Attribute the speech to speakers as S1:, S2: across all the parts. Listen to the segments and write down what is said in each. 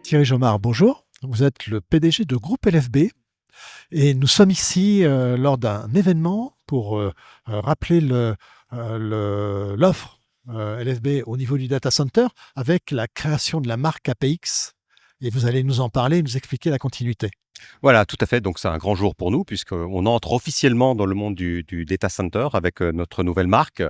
S1: Thierry Jomard, bonjour. Vous êtes le PDG de Groupe LFB et nous sommes ici lors d'un événement pour rappeler l'offre LFB au niveau du data center avec la création de la marque APX. Et vous allez nous en parler, nous expliquer la continuité.
S2: Voilà, tout à fait. Donc, c'est un grand jour pour nous puisqu'on entre officiellement dans le monde du data center avec notre nouvelle marque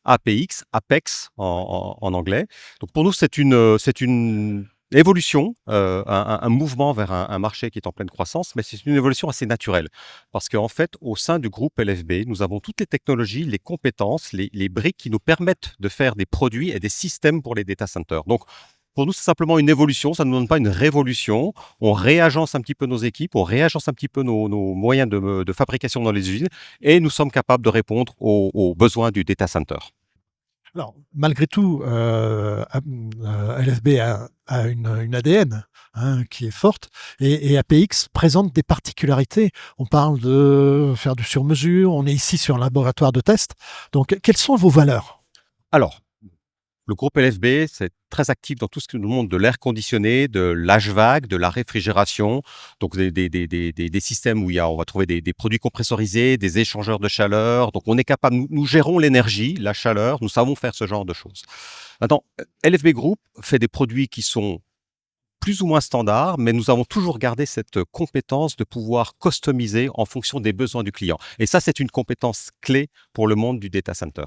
S2: APX, Apex en anglais. Donc, pour nous, c'est une évolution, un mouvement vers un marché qui est en pleine croissance, mais c'est une évolution assez naturelle. Parce qu'en fait, au sein du groupe LFB, nous avons toutes les technologies, les compétences, les briques qui nous permettent de faire des produits et des systèmes pour les data centers. Donc, pour nous, c'est simplement une évolution, ça ne nous donne pas une révolution. On réagence un petit peu nos équipes, on réagence un petit peu nos moyens de fabrication dans les usines et nous sommes capables de répondre aux besoins du data center.
S1: Alors, malgré tout, LFB a une ADN qui est forte et APX présente des particularités. On parle de faire du sur-mesure, on est ici sur un laboratoire de test. Donc, quelles sont vos valeurs?
S2: Alors, le groupe LFB, c'est très actif dans tout ce qui est le monde de l'air conditionné, de l'HVAC, de la réfrigération, donc des systèmes où on va trouver des produits compressorisés, des échangeurs de chaleur. Donc, on est capable, nous gérons l'énergie, la chaleur, nous savons faire ce genre de choses. Maintenant, LFB Group fait des produits qui sont plus ou moins standards, mais nous avons toujours gardé cette compétence de pouvoir customiser en fonction des besoins du client. Et ça, c'est une compétence clé pour le monde du data center.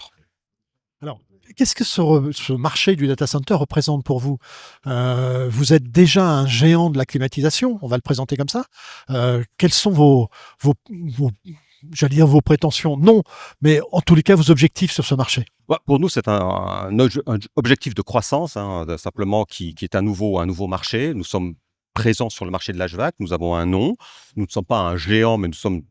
S1: Alors, qu'est-ce que ce marché du data center représente pour vous? Vous êtes déjà un géant de la climatisation, on va le présenter comme ça. Quelles sont j'allais dire vos prétentions? Non, mais en tous les cas, vos objectifs sur ce marché?
S2: Bah, pour nous, c'est un objectif de croissance, simplement qui est un nouveau marché. Nous sommes présents sur le marché de l'HVAC, nous avons un nom. Nous ne sommes pas un géant, mais nous sommes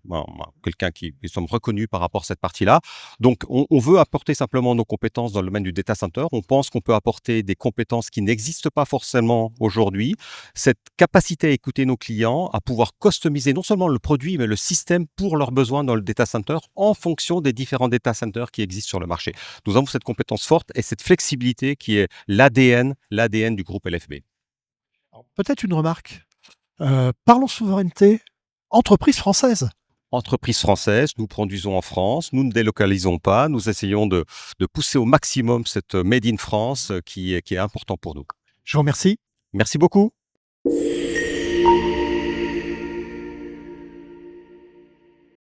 S2: quelqu'un qui sommes reconnus par rapport à cette partie-là. Donc, on veut apporter simplement nos compétences dans le domaine du data center. On pense qu'on peut apporter des compétences qui n'existent pas forcément aujourd'hui. Cette capacité à écouter nos clients, à pouvoir customiser non seulement le produit, mais le système pour leurs besoins dans le data center en fonction des différents data centers qui existent sur le marché. Nous avons cette compétence forte et cette flexibilité qui est l'ADN du groupe LFB.
S1: Alors, peut-être une remarque. Parlons souveraineté, entreprise française.
S2: Entreprise française, nous produisons en France, nous ne délocalisons pas, nous essayons de pousser au maximum cette Made in France qui est important pour nous.
S1: Je vous remercie.
S2: Merci beaucoup.